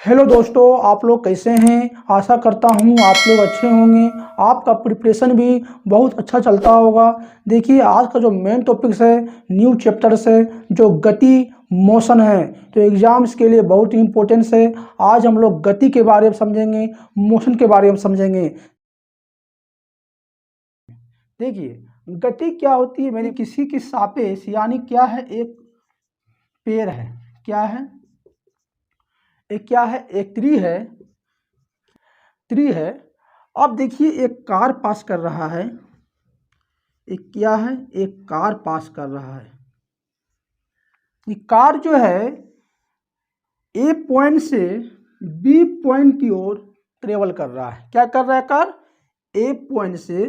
Hello दोस्तों, आप लोग कैसे हैं। आशा करता हूं आप लोग अच्छे होंगे। आपका प्रिपरेशन भी बहुत अच्छा चलता होगा। देखिए, आज का जो मेन टॉपिक्स है, न्यू चैप्टर्स है, जो गति मोशन है, तो एग्जाम्स के लिए बहुत ही इंपॉर्टेंस है। आज हम लोग गति के बारे में समझेंगे, मोशन के बारे में समझेंगे। देखिए, गति क्या होती है, मैंने किसी के सापेक्ष यानी क्या है, एक पेड़ है, क्या है, एक क्या है, एक ट्री है। अब देखिए, एक कार पास कर रहा है, एक क्या है, एक कार पास कर रहा है। ये कार जो है ए पॉइंट से बी पॉइंट की ओर ट्रेवल कर रहा है। क्या कर रहा है कार? ए पॉइंट से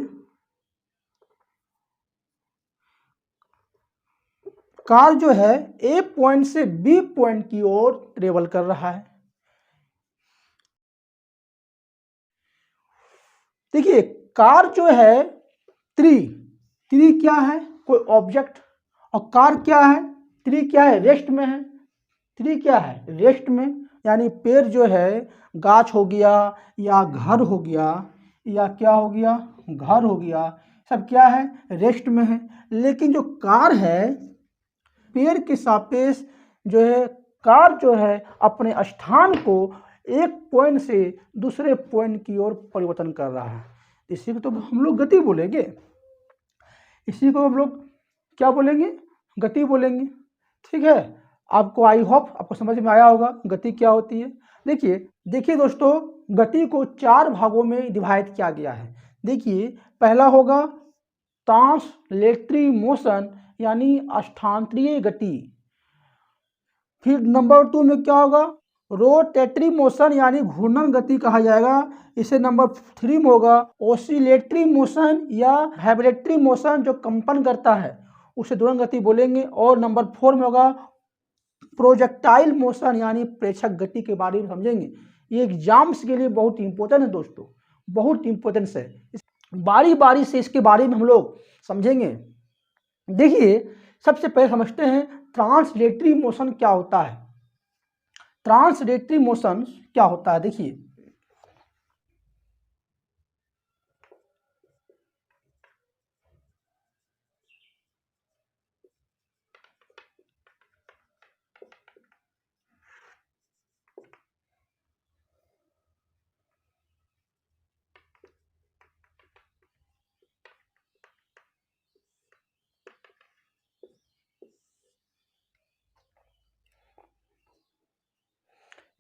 कार जो है ए पॉइंट से बी पॉइंट की ओर ट्रेवल कर रहा है। देखिए, कार जो है ट्री क्या है, कोई ऑब्जेक्ट, और कार क्या है, ट्री क्या है, रेस्ट में है। ट्री क्या है, रेस्ट में, यानी पेड़ जो है गाछ हो गया या घर हो गया या क्या हो गया, घर हो गया, सब क्या है, रेस्ट में है। लेकिन जो कार है, पेड़ के सापेक्ष जो है कार जो है अपने स्थान को एक पॉइंट से दूसरे पॉइंट की ओर परिवर्तन कर रहा है। इसी को तो हम लोग गति बोलेंगे, इसी को हम लोग क्या बोलेंगे, गति बोलेंगे। ठीक है, आपको आई होप आपको समझ में आया होगा गति क्या होती है। देखिए दोस्तों, गति को 4 भागों में डिवाइड किया गया है। देखिए, पहला होगा ट्रांसलेटरी मोशन यानी स्थानांतरीय गति। फिर नंबर 2 में क्या होगा, रोटेटरी मोशन यानी घूर्णन गति कहा जाएगा। इसे नंबर 3 में होगा ऑसिलेटरी मोशन या वाइब्रेटरी मोशन, जो कंपन करता है उसे दोलन गति बोलेंगे। और नंबर 4 में होगा प्रोजेक्टाइल मोशन यानी प्रेक्षक गति के बारे में समझेंगे। ये एग्जाम्स के लिए बहुत इंपॉर्टेंट है दोस्तों, बहुत इंपॉर्टेंस है। बारी बारी से इसके बारे में हम लोग समझेंगे। देखिए, सबसे पहले समझते हैं ट्रांसलेटरी मोशन क्या होता है। ट्रांसलेटरी मोशन क्या होता है, देखिए,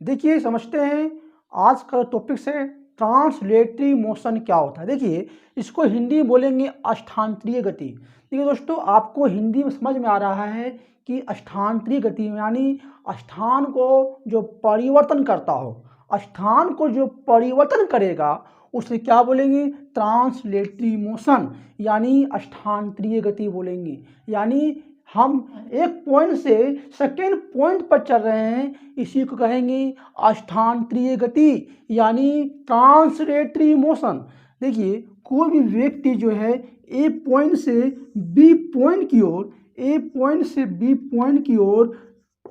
देखिए समझते हैं आज का टॉपिक से ट्रांसलेटरी मोशन क्या होता है। देखिए, इसको हिंदी में बोलेंगे स्थानांतरीय गति। देखिए दोस्तों, आपको हिंदी में समझ में आ रहा है कि स्थानांतरीय गति यानी स्थान को जो परिवर्तन करता हो, स्थान को जो परिवर्तन करेगा उसे क्या बोलेंगे, ट्रांसलेटरी मोशन यानी स्थानांतरीय गति बोलेंगे। यानी हम एक पॉइंट से सेकेंड पॉइंट पर चल रहे हैं, इसी को कहेंगे स्थानांतरीय गति यानी ट्रांसलेटरी मोशन। देखिए, कोई भी व्यक्ति जो है ए पॉइंट से बी पॉइंट की ओर, ए पॉइंट से बी पॉइंट की ओर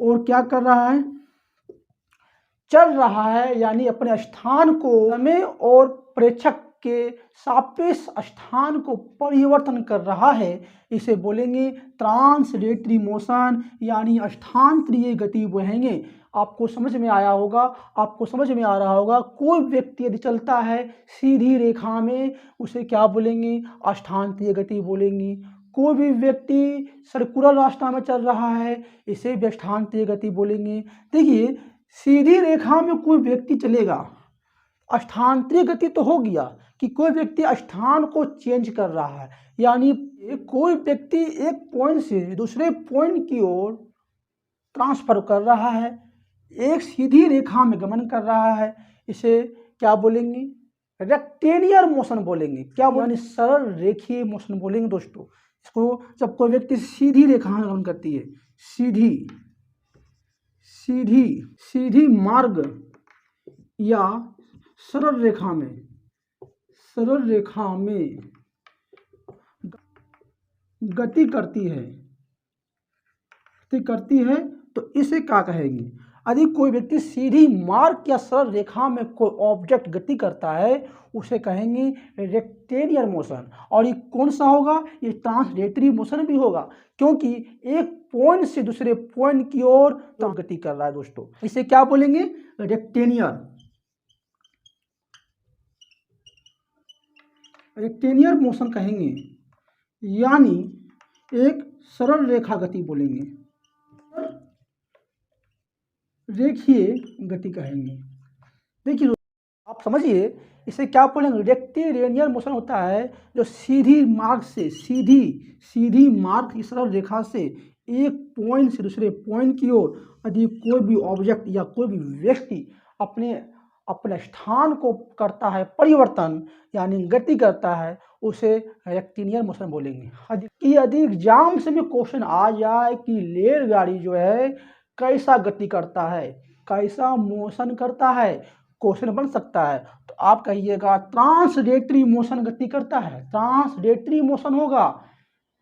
और क्या कर रहा है, चल रहा है, यानी अपने स्थान को समय और प्रेक्षक के सापेक्ष स्थान को परिवर्तन कर रहा है, इसे बोलेंगे ट्रांसलेटरी मोशन यानी स्थानांतरीय गति बोलेंगे। आपको समझ में आया होगा, आपको समझ में आ रहा होगा, कोई व्यक्ति यदि चलता है सीधी रेखा में उसे क्या बोलेंगे, स्थानांतरीय गति बोलेंगे। कोई भी व्यक्ति सर्कुलर रास्ता में चल रहा है, इसे भी स्थानांतरीय गति बोलेंगे। देखिए, सीधी रेखा में कोई व्यक्ति चलेगा, स्थानांतरीय गति तो हो गया कि कोई व्यक्ति स्थान को चेंज कर रहा है, यानी कोई व्यक्ति एक पॉइंट से दूसरे पॉइंट की ओर ट्रांसफर कर रहा है, एक सीधी रेखा में गमन कर रहा है, इसे क्या बोलेंगे, रेक्टेलियर मोशन बोलेंगे। क्या यानी सरल रेखीय मोशन बोलेंगे दोस्तों इसको, जब कोई व्यक्ति सीधी रेखा में गमन करती है, सीधी सीधी सीधी मार्ग या सरल रेखा में गति करती है तो इसे क्या कहेंगे, यदि कोई व्यक्ति सीधी मार्ग या सरल रेखा में कोई ऑब्जेक्ट गति करता है उसे कहेंगे रेक्टेलिनियर मोशन। और ये कौन सा होगा? ये ट्रांसलेटरी मोशन भी होगा, क्योंकि एक पॉइंट से दूसरे पॉइंट की ओर गति कर रहा है दोस्तों। इसे क्या बोलेंगे? रेक्टेलिनियर मोशन कहेंगे, यानी एक सरल रेखा गति बोलेंगे, रेखीय गति कहेंगे। देखिए आप समझिए, इसे क्या बोलेंगे? रेक्टेलिनियर मोशन होता है जो सीधी मार्ग की सरल रेखा से एक पॉइंट से दूसरे पॉइंट की ओर यदि कोई भी ऑब्जेक्ट या कोई भी व्यक्ति अपने स्थान को करता है परिवर्तन, यानी गति करता है, उसे रेक्टेलिनियर मोशन बोलेंगे। यदि एग्जाम से भी क्वेश्चन आ जाए कि रेलगाड़ी जो है कैसा गति करता है, कैसा मोशन करता है, क्वेश्चन बन सकता है, तो आप कहिएगा ट्रांसलेटरी मोशन गति करता है, ट्रांसलेटरी मोशन होगा।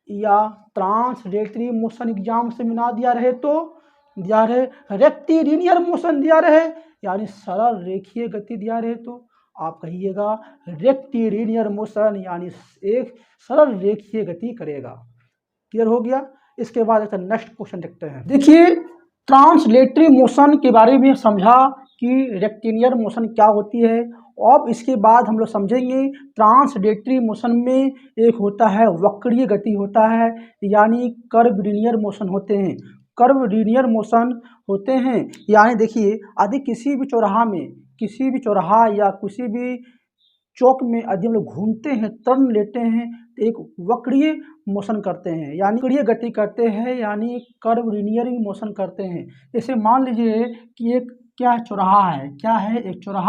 या ट्रांसलेटरी मोशन एग्जाम से ना दिया रहे तो दिया रहे रेक्टेलिनियर मोशन दिया रहे, यानी सरल रेखीय गति दिया रहे, तो आप कहिएगा रेक्टेलिनियर मोशन, यानी एक सरल रेखीय गति करेगा। क्लियर हो गया? इसके बाद नेक्स्ट क्वेश्चन देखते हैं। देखिए ट्रांसलेटरी मोशन के बारे में समझा कि रेक्टेलिनियर मोशन क्या होती है। अब इसके बाद हम लोग समझेंगे ट्रांसलेटरी मोशन में एक होता है वक्रीय गति होता है, यानी कर्वलिनियर मोशन होते हैं। कर्वलिनियर मोशन होते हैं, यानी देखिए यदि किसी भी चौराहा या किसी भी चौक में यदि हम लोग घूमते हैं, टर्न लेते हैं, तो एक वक्रीय मोशन करते हैं, यानी वक्रीय गति करते हैं, यानी कर्वलिनियर मोशन करते हैं। जैसे मान लीजिए कि एक एक चौराहा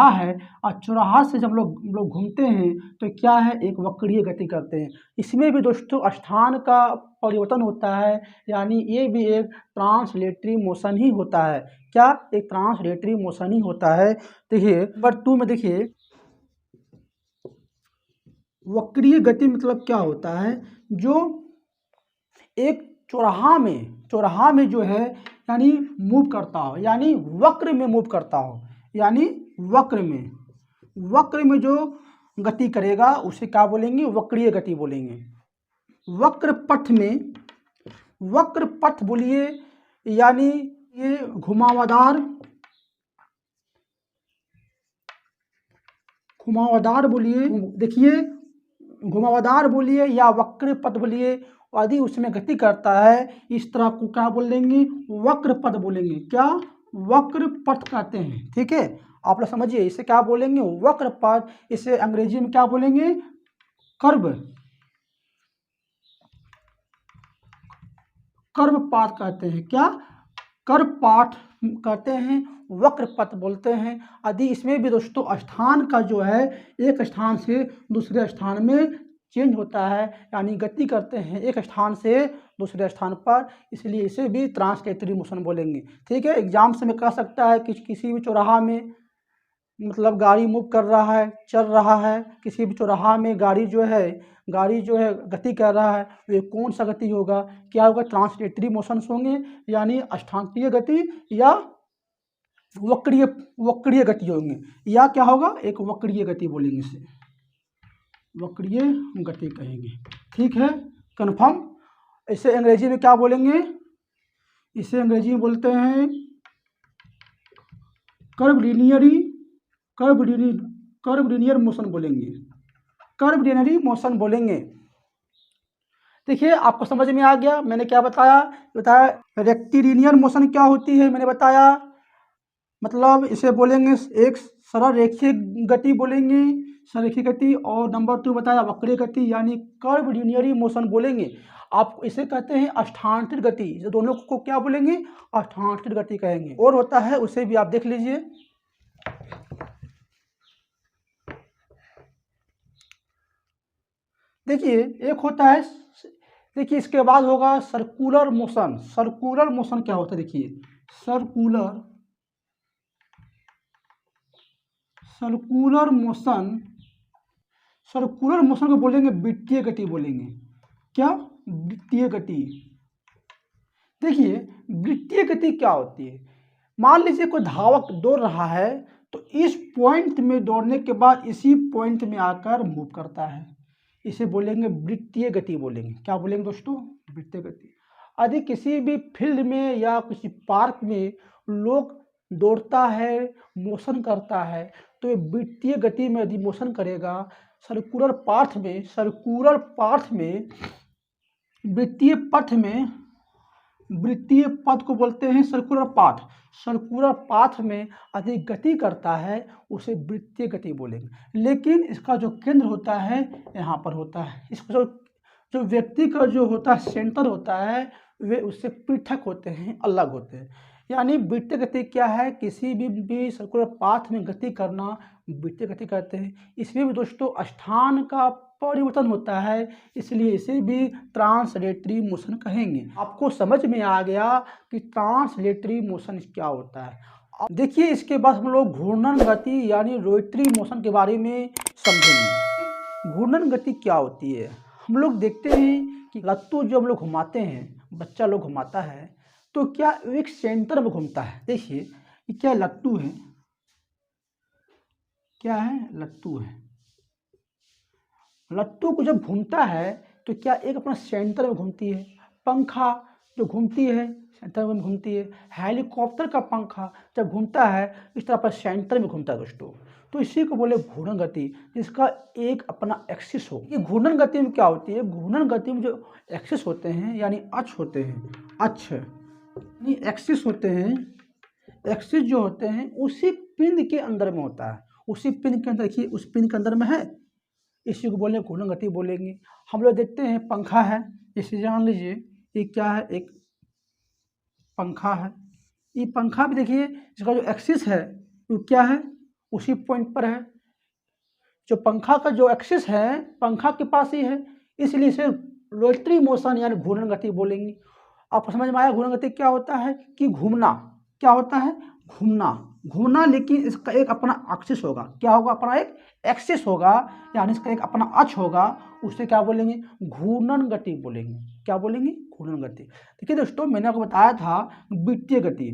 है, और चौराहा से जब लोग घूमते हैं तो क्या है? एक वक्रीय गति करते हैं। इसमें भी दोस्तों स्थान का परिवर्तन होता है, यानी ये भी एक ट्रांसलेटरी मोशन ही होता है। क्या? एक ट्रांसलेटरी मोशन ही होता है। देखिए नंबर 2 में देखिए वक्रीय गति मतलब क्या होता है? जो एक चौराहा में जो है यानी मूव करता हो, यानी वक्र में मूव करता हो, यानी वक्र में जो गति करेगा उसे क्या बोलेंगे? वक्रीय गति बोलेंगे। वक्र पथ बोलिए, यानी ये घुमावदार बोलिए, देखिए घुमावदार बोलिए या वक्र पथ बोलिए, यदि उसमें गति करता है इस तरह को क्या बोल देंगे? वक्र पथ बोलेंगे। क्या? वक्र पथ कहते हैं। ठीक है, आप लोग समझिए इसे क्या बोलेंगे? वक्र पथ। इसे अंग्रेजी में क्या बोलेंगे? कर्व पाथ कहते हैं। क्या? कर्व पाथ कहते हैं, वक्र पथ बोलते हैं। यदि इसमें भी दोस्तों स्थान का जो है एक स्थान से दूसरे स्थान में चेंज होता है, यानी गति करते हैं एक स्थान से दूसरे स्थान पर, इसलिए इसे भी ट्रांसलेटरी मोशन बोलेंगे। ठीक है, एग्जाम से में कह सकता है कि किसी भी चौराहा में मतलब गाड़ी मूव कर रहा है, चल रहा है, किसी भी चौराहा में गाड़ी जो है गति कर रहा है, तो ये कौन सा गति होगा? क्या होगा? ट्रांसलेटरी मोशंस होंगे, यानी स्थानांतरीय गति या वक्रीय गति होंगे, या क्या होगा? एक वक्रीय गति बोलेंगे, इसे वक्रीय गति कहेंगे। ठीक है, कन्फर्म। इसे अंग्रेजी में क्या बोलेंगे? इसे अंग्रेजी में बोलते हैं कर्वलिनियर मोशन बोलेंगे। देखिए आपको समझ में आ गया मैंने क्या बताया। रेक्टिलिनियर मोशन क्या होती है मैंने बताया, मतलब इसे बोलेंगे एक सरल रेखीय गति बोलेंगे, सरल गति। और नंबर 2 बताया वक्रीय गति, यानी कर्वलिनियर मोशन बोलेंगे। आप इसे कहते हैं स्थानांतरित गति। जो दोनों को क्या बोलेंगे? स्थानांतरित गति कहेंगे। और होता है उसे भी आप देख लीजिए। देखिए एक होता है, देखिए इसके बाद होगा सर्कुलर मोशन। सर्कुलर मोशन क्या होता है? देखिए सर्कुलर मोशन को बोलेंगे वृत्तीय गति बोलेंगे। क्या? वृत्तीय गति। देखिए वृत्तीय गति क्या होती है? मान लीजिए कोई धावक दौड़ रहा है तो इस पॉइंट में दौड़ने के बाद इसी पॉइंट में आकर मूव करता है, इसे बोलेंगे वृत्तीय गति बोलेंगे। क्या बोलेंगे दोस्तों? वृत्तीय गति। यदि किसी भी फील्ड में या किसी पार्क में लोग दौड़ता है, मोशन करता है, तो ये वृत्तीय गति में यदि मोशन करेगा सर्कुलर पाथ में वृत्तीय पथ को बोलते हैं सर्कुलर पाथ में अधिक गति करता है उसे वृत्तीय गति बोलेंगे। लेकिन इसका जो केंद्र होता है यहाँ पर होता है, इसका जो व्यक्ति का जो होता है सेंटर होता है वे उससे पृथक होते हैं, अलग होते हैं। यानी वृत्तीय गति क्या है? किसी भी सर्कुलर पाथ में गति करना वृत्तीय गति कहते हैं। इसमें भी दोस्तों स्थान का परिवर्तन होता है, इसलिए इसे भी ट्रांसलेटरी मोशन कहेंगे। आपको समझ में आ गया कि ट्रांसलेटरी मोशन क्या होता है। अब देखिए इसके बाद हम लोग घूर्णन गति यानी रोटरी मोशन के बारे में समझेंगे। घूर्णन गति क्या होती है? हम लोग देखते हैं कि लत्तू जो हम लोग घुमाते हैं, बच्चा लोग घुमाता है, तो क्या एक सेंटर में घूमता है। देखिए ये क्या लट्टू है, क्या है? लट्टू है। लट्टू को जब घूमता है तो क्या एक अपना सेंटर में घूमती है। पंखा जो घूमती है सेंटर में घूमती है। हेलीकॉप्टर का पंखा जब घूमता है इस तरह पर सेंटर में घूमता है दोस्तों। तो इसी को बोले घूर्णन गति, जिसका एक अपना एक्सिस हो। ये घूर्णन गति में क्या होती है? घूर्णन गति में जो एक्सिस होते हैं यानी अक्ष होते हैं, अक्ष यानी एक्सिस होते हैं, एक्सिस जो होते हैं उसी पिंड के अंदर में होता है। उसी पिंड के अंदर, देखिए उस पिंड के अंदर में है, इसी को बोलेंगे घूर्णन गति बोलेंगे। हम लोग देखते हैं पंखा है, इसे जान लीजिए ये क्या है? एक पंखा है। ये पंखा भी देखिए इसका जो एक्सिस है वो क्या है? उसी पॉइंट पर है। जो पंखा का जो एक्सिस है पंखा के पास ही है, इसलिए इसे रोटरी मोशन यानी घूर्णन गति बोलेंगे। आपको समझ में आया घूर्णन गति क्या होता है? कि घूमना। क्या होता है? घूमना, लेकिन इसका एक अपना एक्सिस होगा। क्या होगा? अपना एक एक्सिस होगा, यानी इसका एक अपना अक्ष होगा, उसे क्या बोलेंगे? घूर्णन गति बोलेंगे। क्या बोलेंगे? घूर्णन गति। देखिए दोस्तों मैंने आपको बताया था वृत्तीय गति,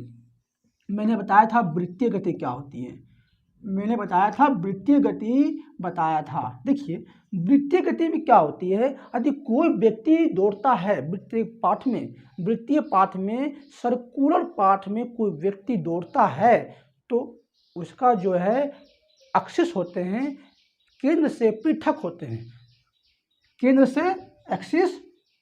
क्या होती है। मैंने बताया था वृत्तीय गति बताया था। देखिए वृत्तीय गति में क्या होती है? यदि कोई व्यक्ति दौड़ता है वृत्तीय पाथ में सर्कुलर पाथ में कोई व्यक्ति दौड़ता है तो उसका जो है एक्सिस होते हैं केंद्र से पृथक होते हैं। केंद्र से एक्सिस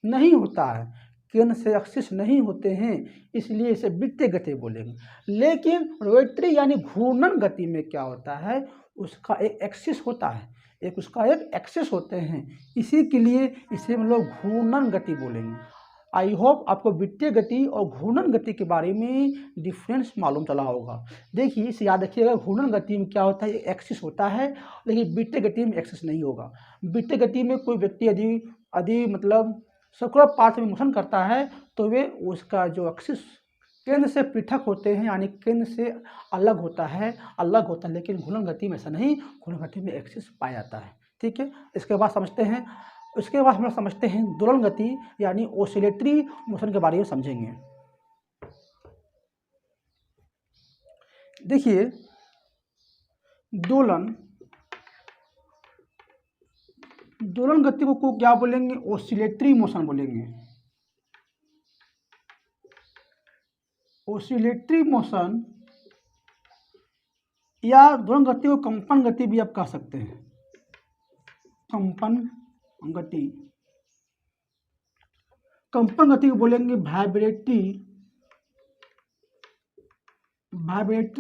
नहीं होता है, केंद्र से एक्सिस नहीं होते हैं, इसलिए इसे वृत्तीय गति बोलेंगे। लेकिन रोटरी यानी घूर्णन गति में क्या होता है? उसका एक एक्सिस होता है, उसका एक एक्सिस होते हैं, इसी के लिए इसे हम लोग घूर्णन गति बोलेंगे। आई होप आपको वृत्तीय गति और घूर्णन गति के बारे में डिफरेंस मालूम चला होगा। देखिए इसे याद रखिएगा, घूर्णन गति में क्या होता है? एक एक्सिस होता है, लेकिन वृत्तीय गति में एक्सिस नहीं होगा। वृत्तीय गति में कोई व्यक्ति यदि मतलब सर्कुलर पाथ में मोशन करता है तो वे उसका जो एक्सिस केंद्र से पृथक होते हैं, यानी केंद्र से अलग होता है, लेकिन घूर्णन गति में ऐसा नहीं, घूर्णन गति में एक्सिस पाया जाता है। ठीक है, इसके बाद हम लोग समझते हैं दोलन गति यानी ओसिलेटरी मोशन के बारे में समझेंगे। देखिए दोलन गति को क्या बोलेंगे? ओसिलेटरी मोशन बोलेंगे। ओसिलेटरी मोशन या दोलन गति को कंपन गति भी आप कह सकते हैं। कंपन गति को बोलेंगे वाइब्रेटरी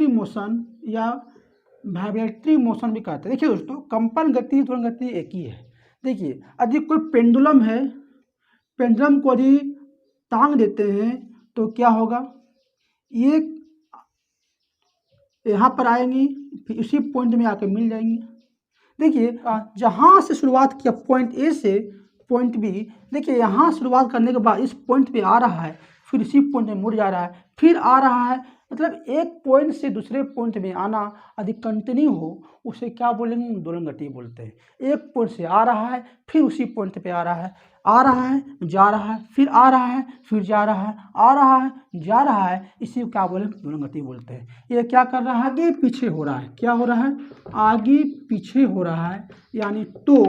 मोशन या वाइब्रेटरी मोशन भी कहते हैं। देखिए दोस्तों कंपन गति दोलन गति एक ही है। देखिए यदि कोई पेंडुलम है, पेंडुलम को यदि टांग देते हैं तो क्या होगा? ये यहाँ पर आएंगी, फिर इसी पॉइंट में आके मिल जाएंगी। देखिए जहाँ से शुरुआत किया पॉइंट ए से पॉइंट बी, देखिए यहाँ शुरुआत करने के बाद इस पॉइंट पे आ रहा है, फिर इसी पॉइंट में मुड़ जा रहा है, फिर आ रहा है, मतलब एक पॉइंट से दूसरे पॉइंट में आना यदि कंटिन्यू हो उसे क्या बोलेंगे, दोलन गति बोलते हैं। एक पॉइंट से आ रहा है, फिर उसी पॉइंट पे आ रहा है, आ रहा है, जा रहा है, फिर आ रहा है, फिर जा रहा है, आ रहा है, जा रहा है, इसी को क्या बोलेंगे, दोलन गति बोलते हैं। ये क्या कर रहा है, आगे पीछे हो रहा है, क्या हो रहा है, आगे पीछे हो रहा है, यानी टू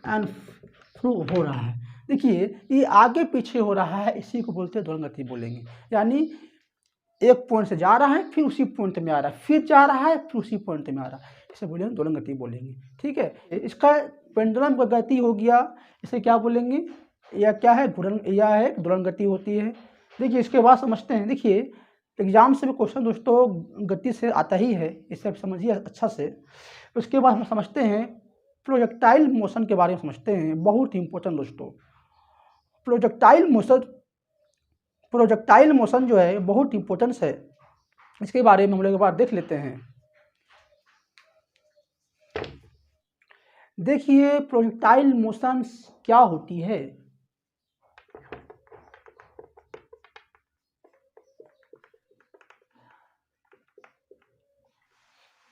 एंड फ्रो हो रहा है। देखिए ये आगे पीछे हो रहा है, इसी को बोलते हैं दोलन गति बोलेंगे। यानी एक पॉइंट से जा रहा है, फिर उसी पॉइंट में आ रहा है, फिर जा रहा है, फिर उसी पॉइंट में आ रहा है, इसे बोलेंगे दोलन गति बोलेंगे। ठीक है, इसका पेंडुलम का गति हो गया, इसे क्या बोलेंगे, यह क्या है, घूर्णन, यह एक दोलन गति होती है। देखिए इसके बाद समझते हैं, देखिए एग्जाम से भी क्वेश्चन दोस्तों गति से आता ही है, इसे आप समझिए अच्छा से। उसके बाद हम समझते हैं प्रोजेक्टाइल मोशन के बारे में समझते हैं, बहुत ही इंपॉर्टेंट दोस्तों। प्रोजेक्टाइल मोशन जो है बहुत इंपॉर्टेंस है, इसके बारे में हम लोग एक बार देख लेते हैं। देखिए प्रोजेक्टाइल मोशन क्या होती है।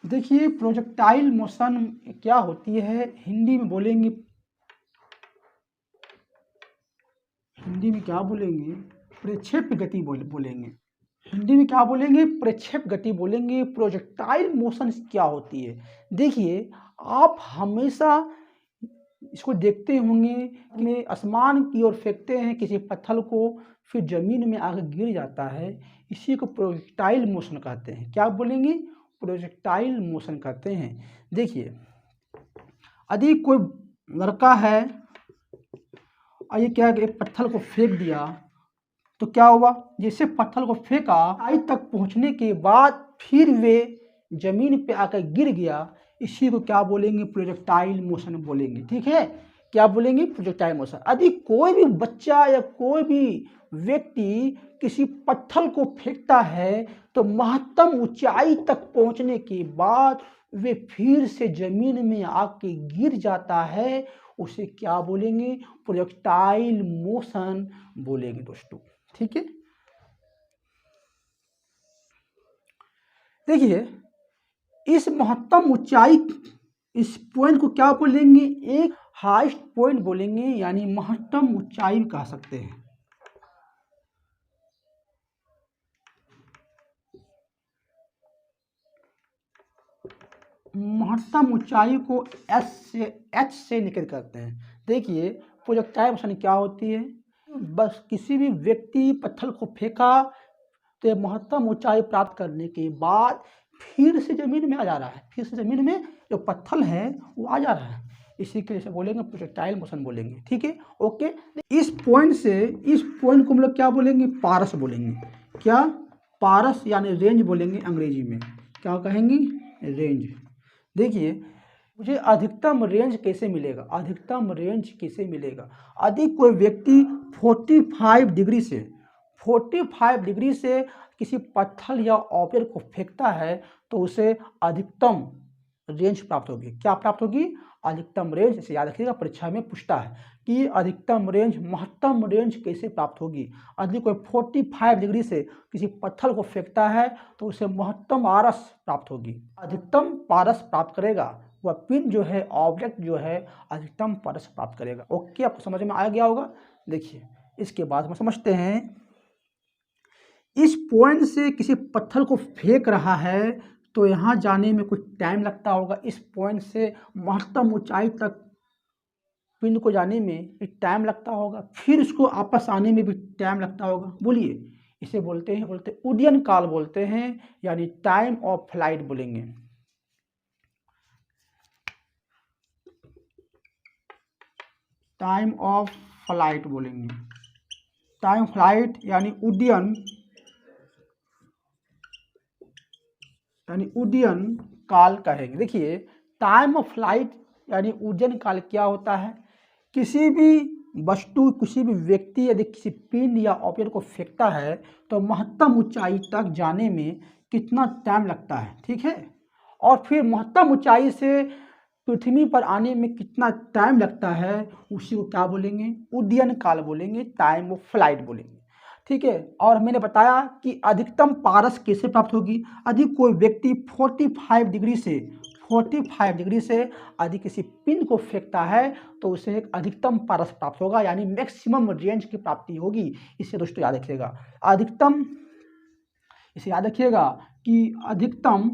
देखिए प्रोजेक्टाइल मोशन क्या होती है, हिंदी में बोलेंगे, हिंदी में क्या बोलेंगे, प्रक्षेप गति बोलेंगे। हिंदी में क्या बोलेंगे, प्रक्षेप गति बोलेंगे। प्रोजेक्टाइल मोशन क्या होती है, देखिए आप हमेशा इसको देखते होंगे कि आसमान की ओर फेंकते हैं किसी पत्थर को, फिर जमीन में आकर गिर जाता है, इसी को प्रोजेक्टाइल मोशन कहते हैं। क्या बोलेंगे, प्रोजेक्टाइल मोशन कहते हैं। देखिए यदि कोई लड़का है और ये क्या, एक पत्थर को फेंक दिया, तो क्या हुआ, जैसे पत्थर को फेंका, ऊंचाई तक पहुंचने के बाद फिर वे जमीन पे आकर गिर गया, इसी को क्या बोलेंगे, प्रोजेक्टाइल मोशन बोलेंगे। ठीक है, क्या बोलेंगे, प्रोजेक्टाइल मोशन। यदि कोई भी बच्चा या कोई भी व्यक्ति किसी पत्थर को फेंकता है तो महत्तम ऊंचाई तक पहुंचने के बाद वे फिर से जमीन में आके गिर जाता है, उसे क्या बोलेंगे, प्रोजेक्टाइल मोशन बोलेंगे दोस्तों। ठीक है, देखिए इस महत्तम ऊंचाई, इस पॉइंट को क्या बोलेंगे, एक हाईएस्ट पॉइंट बोलेंगे, यानी महत्तम ऊंचाई कह सकते हैं। महत्तम ऊंचाई को एच से निकल करते हैं। देखिए प्रोजेक्टाइल मोशन क्या होती है, बस किसी भी व्यक्ति पत्थर को फेंका तो महत्तम ऊंचाई प्राप्त करने के बाद फिर से जमीन में आ जा रहा है, फिर से जमीन में जो पत्थर है वो आ जा रहा है, इसी के लिए बोलेंगे प्रोजेक्टाइल मोशन बोलेंगे। ठीक है, ओके। इस पॉइंट को हम लोग क्या बोलेंगे, पारस बोलेंगे। क्या, पारस यानी रेंज बोलेंगे अंग्रेजी में, क्या कहेंगे, रेंज। देखिए मुझे अधिकतम रेंज कैसे मिलेगा, अधिकतम रेंज कैसे मिलेगा, यदि कोई व्यक्ति 45 डिग्री से किसी पत्थर या ऑब्जेक्ट को फेंकता है तो उसे अधिकतम रेंज प्राप्त होगी। क्या प्राप्त होगी, अधिकतम रेंज। इसे याद रखिएगा, परीक्षा में पूछता है कि अधिकतम रेंज, महत्तम रेंज कैसे प्राप्त होगी। यदि कोई 45 डिग्री से किसी पत्थर को फेंकता है तो उसे महत्तम पारस प्राप्त होगी, अधिकतम पारस प्राप्त करेगा, वह पिन जो है, ऑब्जेक्ट जो है, अधिकतम पारस प्राप्त करेगा। ओके, आपको समझ में आ गया होगा। देखिए इसके बाद हम समझते हैं, इस पॉइंट से किसी पत्थर को फेंक रहा है तो यहाँ जाने में कुछ टाइम लगता होगा, इस पॉइंट से महत्तम ऊंचाई तक पिन को जाने में एक टाइम लगता होगा, फिर उसको वापस आने में भी टाइम लगता होगा। बोलिए, इसे बोलते हैं उड्डयन काल बोलते हैं, यानी टाइम ऑफ फ्लाइट बोलेंगे। टाइम ऑफ फ्लाइट बोलेंगे, टाइम फ्लाइट यानी उड्डयन, यानी उड्डयन काल कहेंगे। देखिए टाइम ऑफ फ्लाइट यानी उड्डयन काल क्या होता है, किसी भी वस्तु, किसी भी व्यक्ति यदि किसी पिन या ऑब्जेक्ट को फेंकता है तो महत्तम ऊंचाई तक जाने में कितना टाइम लगता है। ठीक है, और फिर महत्तम ऊंचाई से पृथ्वी पर आने में कितना टाइम लगता है, उसी को क्या बोलेंगे, उड्डयन काल बोलेंगे, टाइम ऑफ फ्लाइट बोलेंगे। ठीक है। और मैंने बताया कि अधिकतम पारस कैसे प्राप्त होगी। अधिक कोई व्यक्ति 45 डिग्री से अधिक किसी पिन को फेंकता है तो उसे एक अधिकतम पारस प्राप्त होगा, यानी मैक्सिमम रेंज की प्राप्ति होगी। इसे दोस्तों याद रखिएगा। अधिकतम, इसे याद रखिएगा कि अधिकतम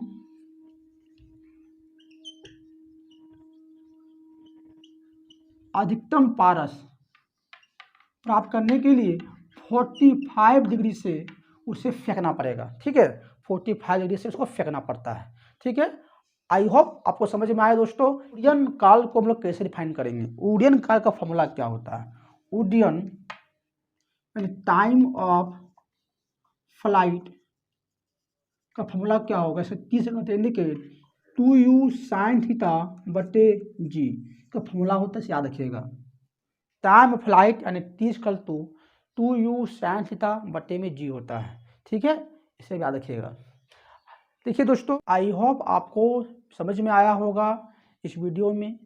पारस प्राप्त करने के लिए 45 डिग्री से उसे फेंकना पड़ेगा। ठीक है, 45 डिग्री से उसको फेंकना पड़ता है। ठीक है, आई होप आपको समझ में आया दोस्तों। उड्डयन काल को हम लोग कैसे डिफाइन करेंगे। उड्डयन काल का फॉर्मूला क्या होता है। उड्डयन टाइम ऑफ फ्लाइट का फॉर्मूला क्या होगा। इसे 30 second indicate 2u sin theta बटे जी का फॉर्मूला होता है, इसे याद रखिएगा। टाइम ऑफ फ्लाइट यानी 2u sin थीटा बटे में जी होता है। ठीक है, इसे याद रखिएगा। देखिए दोस्तों, आई होप आपको समझ में आया होगा इस वीडियो में।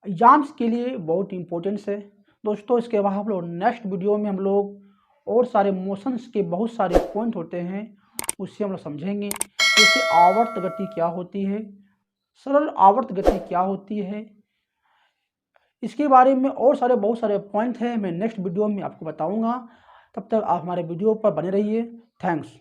एग्जाम्स के लिए बहुत इंपॉर्टेंस है दोस्तों। इसके बाद हम लोग नेक्स्ट वीडियो में हम लोग और सारे मोशंस के बहुत सारे पॉइंट होते हैं, उससे हम लोग समझेंगे। जैसे आवर्त गति क्या होती है, सरल आवर्त गति क्या होती है, इसके बारे में और सारे बहुत सारे पॉइंट हैं, मैं नेक्स्ट वीडियो में आपको बताऊंगा। तब तक आप हमारे वीडियो पर बने रहिए। थैंक्स।